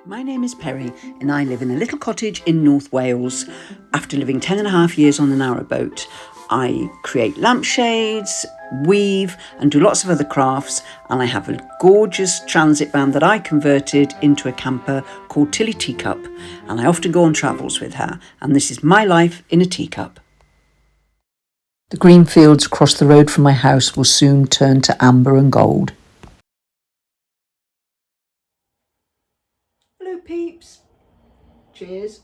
My name is Perry and I live in a little cottage in North Wales. After living 10.5 years on a narrowboat, I create lampshades, weave and do lots of other crafts, and I have a gorgeous transit van that I converted into a camper called Tilly Teacup, and I often go on travels with her, and this is my life in a teacup. The green fields across the road from my house will soon turn to amber and gold. Hello peeps. Cheers.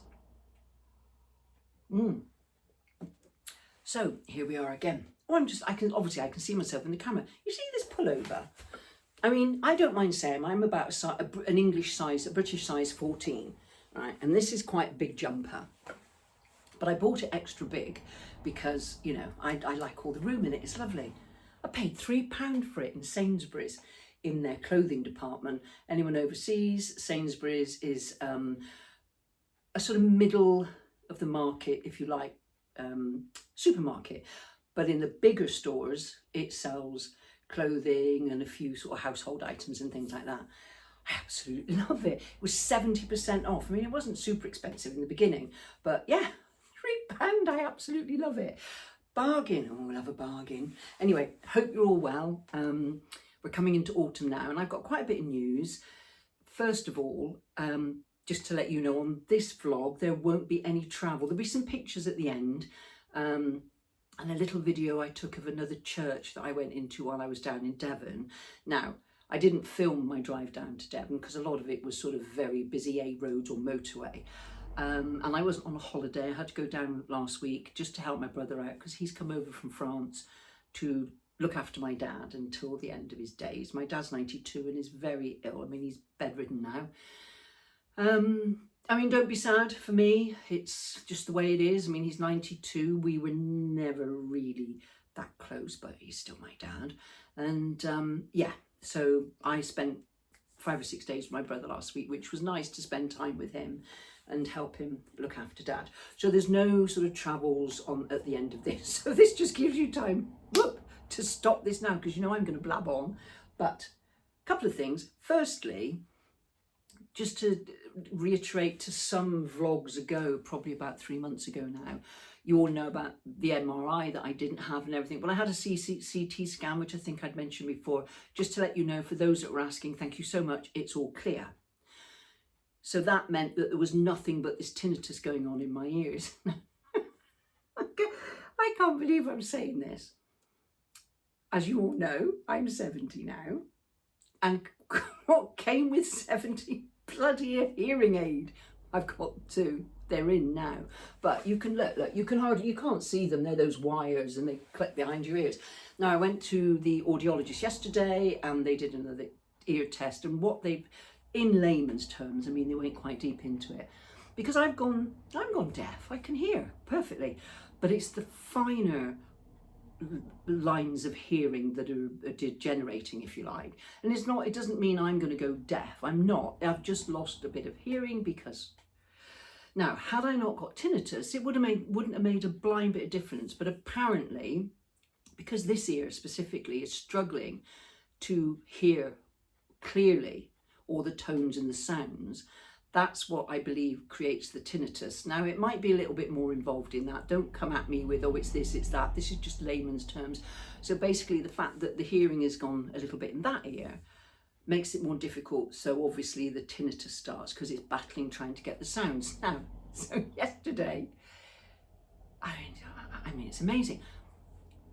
So here we are again. I can see myself in the camera. You see this pullover? I mean, I don't mind saying I'm about an English size, a British size 14, right? And this is quite a big jumper. But I bought it extra big because, you know, I like all the room in it. It's lovely. I paid £3 for it in Sainsbury's in their clothing department. Anyone overseas, Sainsbury's is a sort of middle of the market, if you like, supermarket. But in the bigger stores, it sells clothing and a few sort of household items and things like that. I absolutely love it. It was 70% off. I mean, it wasn't super expensive in the beginning, but yeah, £3, I absolutely love it. Bargain, oh, I love a bargain. Anyway, hope you're all well. We're coming into autumn now and I've got quite a bit of news. First of all, just to let you know, on this vlog, there won't be any travel. There'll be some pictures at the end and a little video I took of another church that I went into while I was down in Devon. Now, I didn't film my drive down to Devon because a lot of it was sort of very busy A roads or motorway. And I wasn't on a holiday. I had to go down last week just to help my brother out because he's come over from France to look after my dad until the end of his days. My dad's 92 and is very ill. I mean, he's bedridden now. I mean, don't be sad for me. It's just the way it is. I mean, he's 92. We were never really that close, but he's still my dad. And yeah, so I spent 5 or 6 days with my brother last week, which was nice to spend time with him and help him look after dad. So there's no sort of travels on at the end of this. So this just gives you time to stop this now, because you know I'm going to blab on. But a couple of things. Firstly, just to reiterate to some vlogs ago, probably about 3 months ago now, you all know about the MRI that I didn't have and everything. Well, I had a CT scan, which I think I'd mentioned before. Just to let you know, for those that were asking, thank you so much, it's all clear. So that meant that there was nothing but this tinnitus going on in my ears. I can't believe I'm saying this. As you all know, I'm 70 now. And what came with 70? Bloody a hearing aid. I've got two. They're in now. But you can look, you can't see them. They're those wires and they clip behind your ears. Now, I went to the audiologist yesterday and they did another ear test, and what they've, in layman's terms, I mean, they went quite deep into it, because I'm gone deaf. I can hear perfectly, but it's the finer lines of hearing that are degenerating, if you like. And it doesn't mean I'm going to go deaf. I'm not. I've just lost a bit of hearing because, now, had I not got tinnitus, it wouldn't have made a blind bit of difference. But apparently, because this ear specifically is struggling to hear clearly all the tones and the sounds, that's what I believe creates the tinnitus. Now, it might be a little bit more involved in that. Don't come at me with, oh, it's this, it's that. This is just layman's terms. So basically, the fact that the hearing has gone a little bit in that ear makes it more difficult. So obviously the tinnitus starts because it's battling trying to get the sounds. Now, so yesterday, I mean, it's amazing.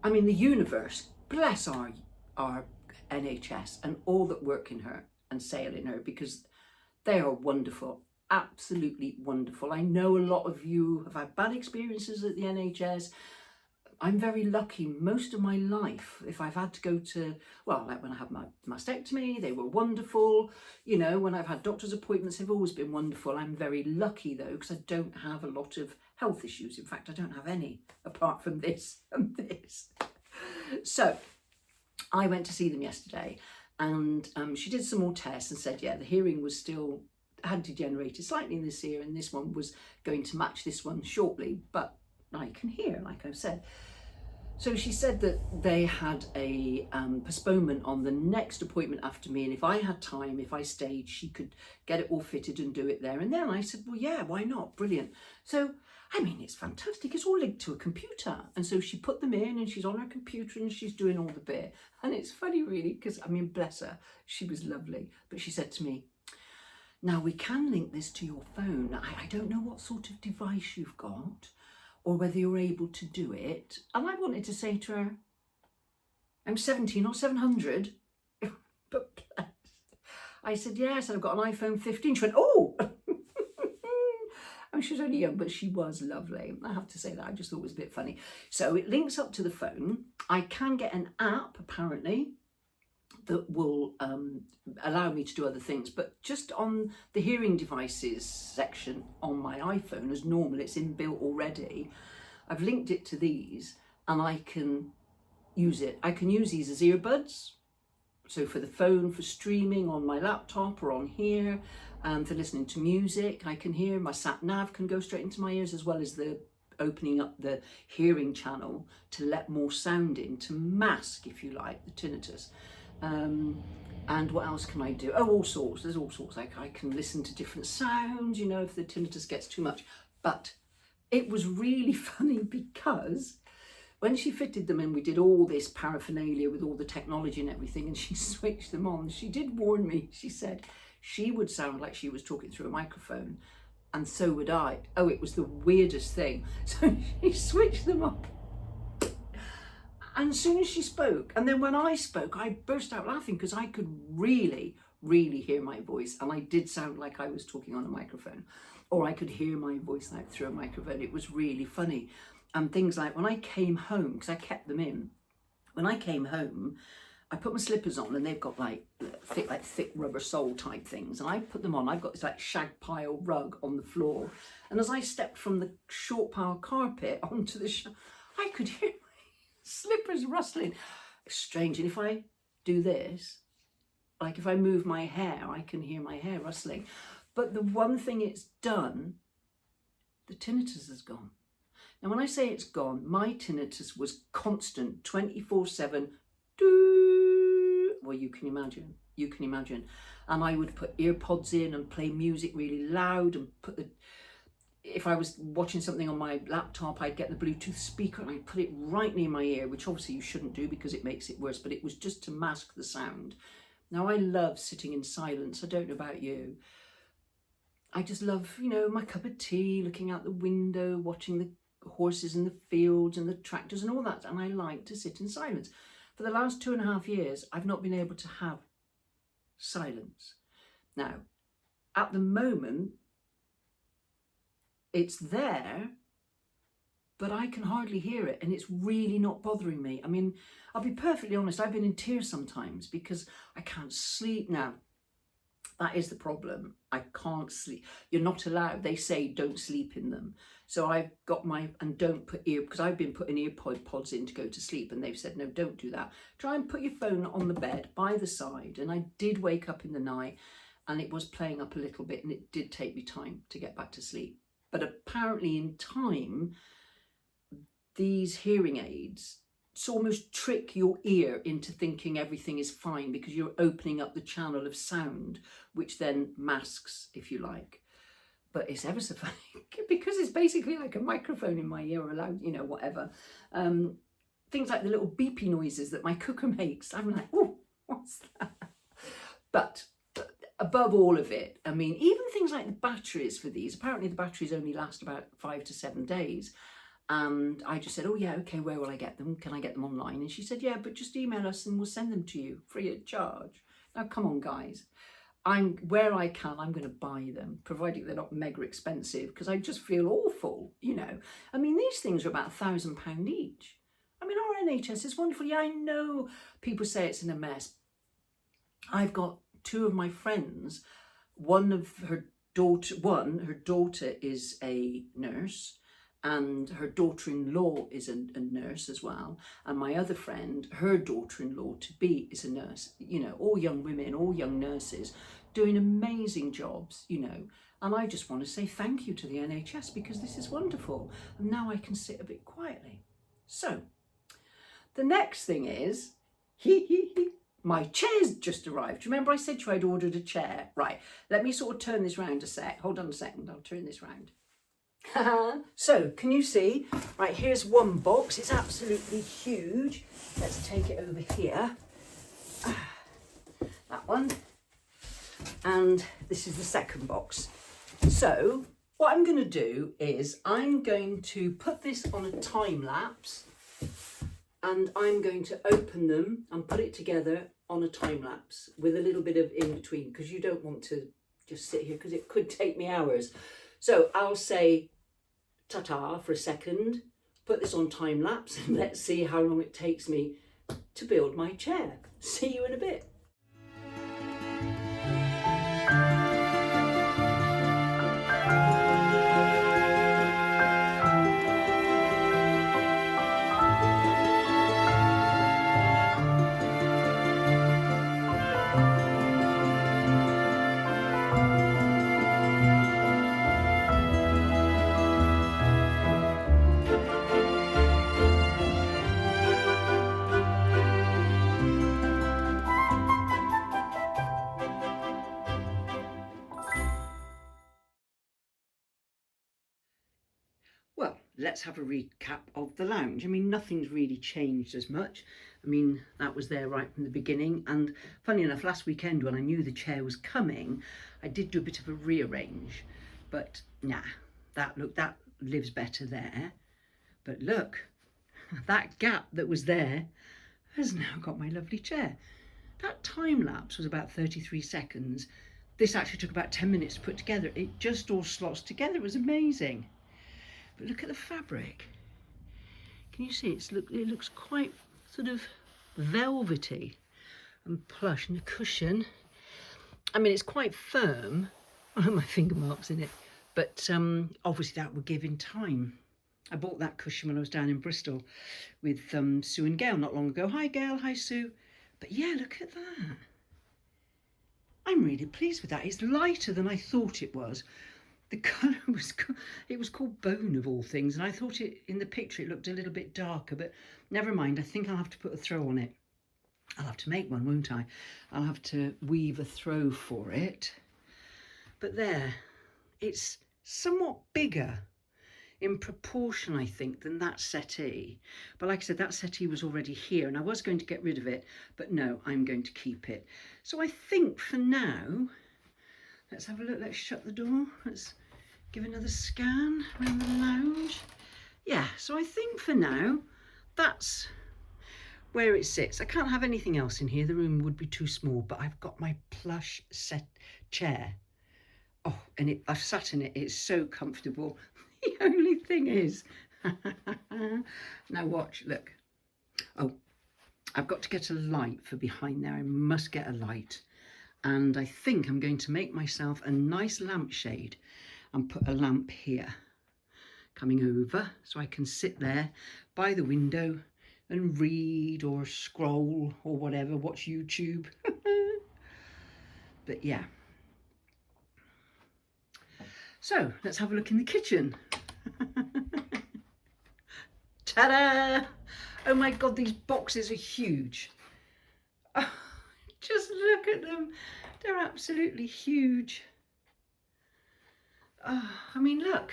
I mean, the universe, bless our NHS and all that work in her and sail in her, because they are wonderful, absolutely wonderful. I know a lot of you have had bad experiences at the NHS. I'm very lucky. Most of my life, if I've had to go to, well, like when I had my mastectomy, they were wonderful. You know, when I've had doctor's appointments, they've always been wonderful. I'm very lucky though, because I don't have a lot of health issues. In fact, I don't have any apart from this and this. So I went to see them yesterday, and she did some more tests and said, yeah, the hearing was still, had degenerated slightly in this ear, and this one was going to match this one shortly, but I can hear, like I've said. So she said that they had a postponement on the next appointment after me, and if I had time, if I stayed, she could get it all fitted and do it there and then. I said, well, yeah, why not? Brilliant. So, I mean, it's fantastic. It's all linked to a computer. And so she put them in and she's on her computer and she's doing all the bit. And it's funny, really, because, I mean, bless her, she was lovely. But she said to me, now we can link this to your phone. I don't know what sort of device you've got, or whether you're able to do it. And I wanted to say to her, I'm 17 or 700. But I said, yes, I've got an iPhone 15. She went, oh! And she was only young, but she was lovely. I have to say that. I just thought it was a bit funny. So it links up to the phone. I can get an app, apparently, that will allow me to do other things, but just on the hearing devices section on my iPhone, as normal, it's inbuilt already. I've linked it to these and I can use it. I can use these as earbuds. So for the phone, for streaming on my laptop or on here, for listening to music, I can hear. My sat nav can go straight into my ears, as well as the opening up the hearing channel to let more sound in, to mask, if you like, the tinnitus. And what else can I do? Oh, all sorts. There's all sorts. Like I can listen to different sounds, you know, if the tinnitus gets too much. But it was really funny because when she fitted them in, we did all this paraphernalia with all the technology and everything, and she switched them on. She did warn me. She said she would sound like she was talking through a microphone, and so would I. Oh, it was the weirdest thing. So she switched them up. And as soon as she spoke, and then when I spoke, I burst out laughing because I could really, really hear my voice. And I did sound like I was talking on a microphone, or I could hear my voice out through a microphone. It was really funny. And things like when I came home, because I kept them in, when I came home, I put my slippers on and they've got like thick rubber sole type things. And I put them on. I've got this like shag pile rug on the floor. And as I stepped from the short pile carpet onto the I could hear slippers rustling. It's strange. And if I do this, like if I move my hair, I can hear my hair rustling. But the one thing it's done, the tinnitus has gone. Now, when I say it's gone, my tinnitus was constant, 24/7. Well, you can imagine. And I would put earpods in and play music really loud and if I was watching something on my laptop, I'd get the Bluetooth speaker and I'd put it right near my ear, which obviously you shouldn't do because it makes it worse, but it was just to mask the sound. Now, I love sitting in silence. I don't know about you. I just love, you know, my cup of tea, looking out the window, watching the horses in the fields and the tractors and all that. And I like to sit in silence. For the last 2.5 years, I've not been able to have silence. Now, at the moment, it's there, but I can hardly hear it, and it's really not bothering me. I mean, I'll be perfectly honest, I've been in tears sometimes because I can't sleep now. That is the problem. I can't sleep. You're not allowed. They say don't sleep in them. So I've got and don't put because I've been putting pods in to go to sleep, and they've said, no, don't do that. Try and put your phone on the bed by the side. And I did wake up in the night and it was playing up a little bit, and it did take me time to get back to sleep. But apparently in time, these hearing aids almost trick your ear into thinking everything is fine because you're opening up the channel of sound, which then masks, if you like. But it's ever so funny because it's basically like a microphone in my ear, or loud, you know, whatever. Things like the little beepy noises that my cooker makes. I'm like, oh, what's that? But above all of it, I mean, even things like the batteries for these, apparently the batteries only last about 5 to 7 days. And I just said, oh yeah, okay, where will I get them? Can I get them online? And she said, yeah, but just email us and we'll send them to you free of charge. Now, come on, guys. Where I can, I'm going to buy them, provided they're not mega expensive, because I just feel awful, you know. I mean, these things are about £1,000 each. I mean, our NHS is wonderful. Yeah, I know people say it's in a mess. I've got 2 of my friends. Her daughter is a nurse, and her daughter-in-law is a nurse as well. And my other friend, her daughter-in-law to be is a nurse. You know, all young women, all young nurses doing amazing jobs, you know. And I just want to say thank you to the NHS because this is wonderful. And now I can sit a bit quietly. So the next thing is, my chair's just arrived. Do you remember I said to you I'd ordered a chair? Right, let me sort of turn this round a sec. Hold on a second, I'll turn this round. So, can you see? Right, here's one box. It's absolutely huge. Let's take it over here. That one. And this is the second box. So, what I'm going to do is I'm going to put this on a time lapse, and I'm going to open them and put it together on a time lapse with a little bit of in between, because you don't want to just sit here because it could take me hours. So I'll say ta-ta for a second, put this on time lapse, and let's see how long it takes me to build my chair. See you in a bit. Well, let's have a recap of the lounge. I mean, nothing's really changed as much. I mean, that was there right from the beginning. And funny enough, last weekend when I knew the chair was coming, I did do a bit of a rearrange. But nah, that lives better there. But look, that gap that was there has now got my lovely chair. That time lapse was about 33 seconds. This actually took about 10 minutes to put together. It just all slots together. It was amazing. But look at the fabric. Can you see it looks quite sort of velvety and plush, and the cushion, I mean, it's quite firm. I have my finger marks in it, but obviously that would give in time. I bought that cushion when I was down in Bristol with Sue and Gail not long ago. Hi Gail, hi Sue. But yeah, look at that. I'm really pleased with that. It's lighter than I thought it was. The colour was called Bone of all things, and I thought in the picture it looked a little bit darker, but never mind. I think I'll have to put a throw on it. I'll have to make one, won't I? I'll have to weave a throw for it. But there, it's somewhat bigger in proportion, I think, than that settee. But like I said, that settee was already here, and I was going to get rid of it, but no, I'm going to keep it. So I think for now, let's have a look. Let's shut the door. Let's give another scan around the lounge. Yeah, so I think for now, that's where it sits. I can't have anything else in here. The room would be too small, but I've got my plush set chair. Oh, and I've sat in it. It's so comfortable. The only thing is, now watch, look. Oh, I've got to get a light for behind there. I must get a light. And I think I'm going to make myself a nice lampshade and put a lamp here coming over, so I can sit there by the window and read or scroll or whatever, watch YouTube. But yeah. So let's have a look in the kitchen. Ta-da! Oh my God, these boxes are huge. Oh, just look at them. They're absolutely huge. Oh, I mean, look.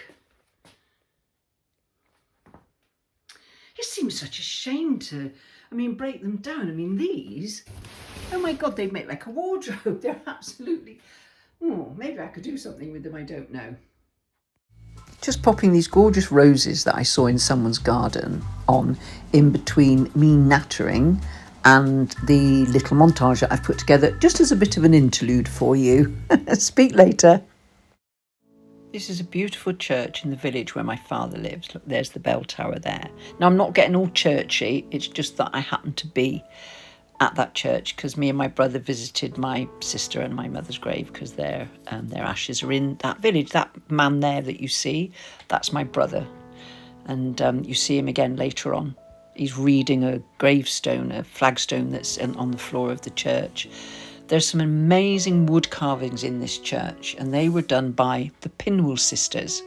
It seems such a shame to, break them down. I mean, these, oh my God, they make like a wardrobe. They're absolutely, maybe I could do something with them, I don't know. Just popping these gorgeous roses that I saw in someone's garden on in between me nattering and the little montage that I've put together just as a bit of an interlude for you. Speak later. This is a beautiful church in the village where my father lives. Look, there's the bell tower there. Now, I'm not getting all churchy. It's just that I happen to be at that church because me and my brother visited my sister and my mother's grave because their ashes are in that village. That man there that you see, that's my brother. And you see him again later on. He's reading a gravestone, a flagstone that's on the floor of the church. There's some amazing wood carvings in this church, and they were done by the Pinwell sisters.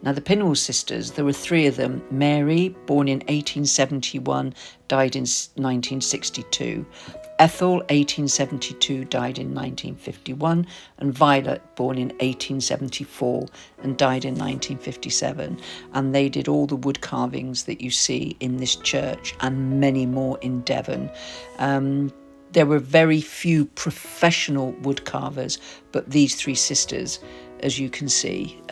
Now, the Pinhall sisters, there were three of them. Mary, born in 1871, died in 1962. Ethel, 1872, died in 1951. And Violet, born in 1874 and died in 1957. And they did all the wood carvings that you see in this church and many more in Devon. There were very few professional wood carvers, but these three sisters, as you can see,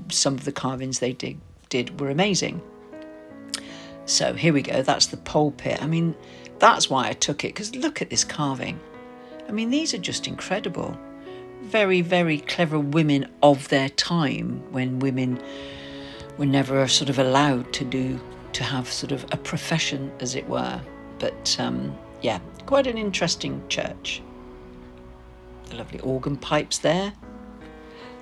some of the carvings they did were amazing. So here we go, that's the pulpit. I mean, that's why I took it, because look at this carving. I mean, these are just incredible. Very, very clever women of their time, when women were never sort of allowed to have sort of a profession, as it were. But yeah, quite an interesting church. The lovely organ pipes there.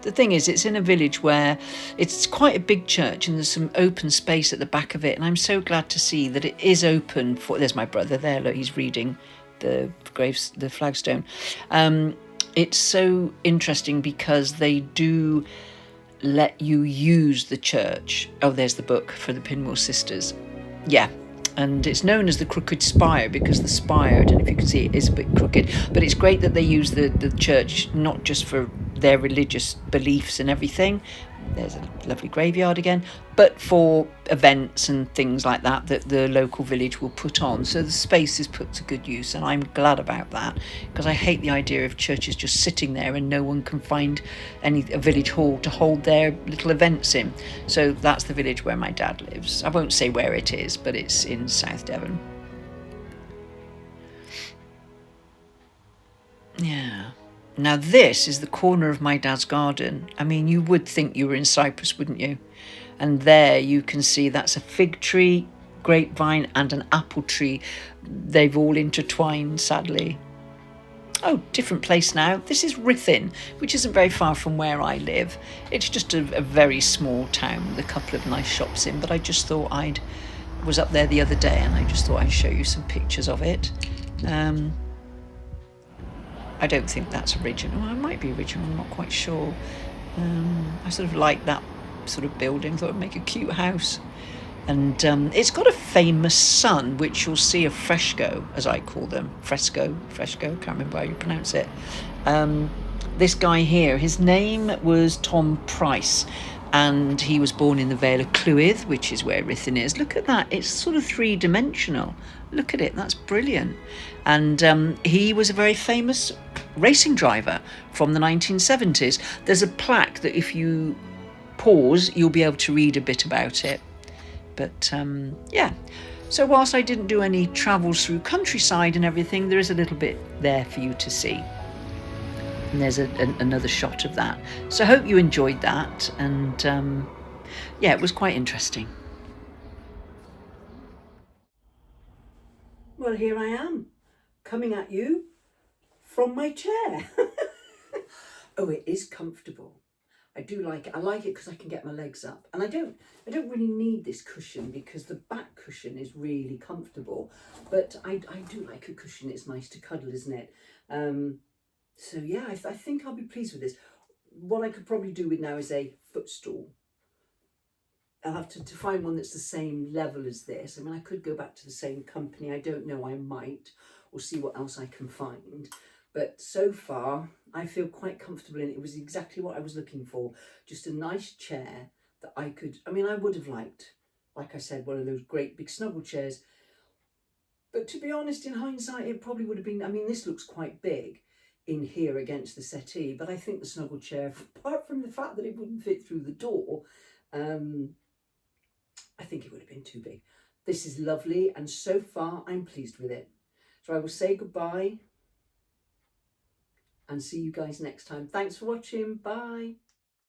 The thing is, it's in a village where it's quite a big church and there's some open space at the back of it. And I'm so glad to see that it is open for, there's my brother there, look, he's reading the flagstone. It's so interesting because they do let you use the church. Oh, there's the book for the Pinhall sisters. Yeah. And it's known as the Crooked Spire because the spire, I don't know if you can see it, is a bit crooked. But it's great that they use the church not just for their religious beliefs and everything. There's a lovely graveyard again, but for events and things like that the local village will put on. So the space is put to good use, and I'm glad about that, because I hate the idea of churches just sitting there and no one can find a village hall to hold their little events in. So that's the village where my dad lives. I won't say where it is, but it's in South Devon. Yeah. Now this is the corner of my dad's garden. I mean, you would think you were in Cyprus, wouldn't you? And there you can see that's a fig tree, grapevine and an apple tree. They've all intertwined, sadly. Oh, different place now. This is Ruthin, which isn't very far from where I live. It's just a very small town with a couple of nice shops in, but I just thought I was up there the other day and I just thought I'd show you some pictures of it. I don't think that's original. Well, it might be original, I'm not quite sure. I sort of like that sort of building, thought it'd make a cute house. And it's got a famous son, which you'll see a fresco, as I call them. Fresco, can't remember how you pronounce it. This guy here, his name was Tom Price, and he was born in the Vale of Clwydd, which is where Ruthin is. Look at that, it's sort of three-dimensional. Look at it, that's brilliant. And he was a very famous racing driver from the 1970s. There's a plaque that if you pause, you'll be able to read a bit about it. But yeah, so whilst I didn't do any travels through countryside and everything, there is a little bit there for you to see. And there's another shot of that. So I hope you enjoyed that. And yeah, it was quite interesting. Well, here I am, coming at you from my chair. Oh, it is comfortable. I do like it. I like it because I can get my legs up, and I don't really need this cushion because the back cushion is really comfortable. But I do like a cushion. It's nice to cuddle, isn't it? So yeah, I think I'll be pleased with this. What I could probably do with now is a footstool. I'll have to find one that's the same level as this. I mean, I could go back to the same company. I don't know, I might, or see what else I can find. But so far, I feel quite comfortable in it. It was exactly what I was looking for. Just a nice chair that I could, I mean, I would have liked, like I said, one of those great big snuggle chairs. But to be honest, in hindsight, it probably would have been, I mean, this looks quite big in here against the settee, but I think the snuggle chair, apart from the fact that it wouldn't fit through the door, I think it would have been too big. This is lovely, and so far I'm pleased with it. So I will say goodbye and see you guys next time. Thanks for watching. Bye.